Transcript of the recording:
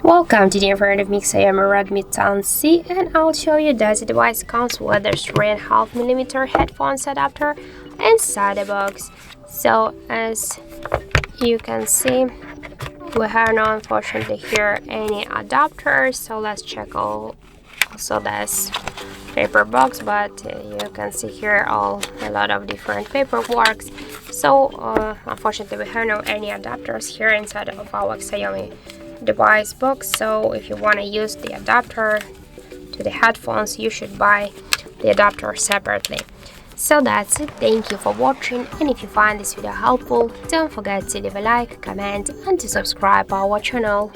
Welcome to the informative XIAOMI Redmi 10C, and I'll show you that the device comes with a 3.5mm headphones adapter inside the box. So as you can see, we have not unfortunately here any adapters, so let's check also this paper box, but you can see here a lot of different paperwork. So unfortunately we have no any adapters here inside of our XIAOMI device box. So if you want to use the adapter to the headphones, you should buy the adapter separately. So that's it. Thank you for watching, and if you find this video helpful, don't forget to leave a like, comment and to subscribe our channel.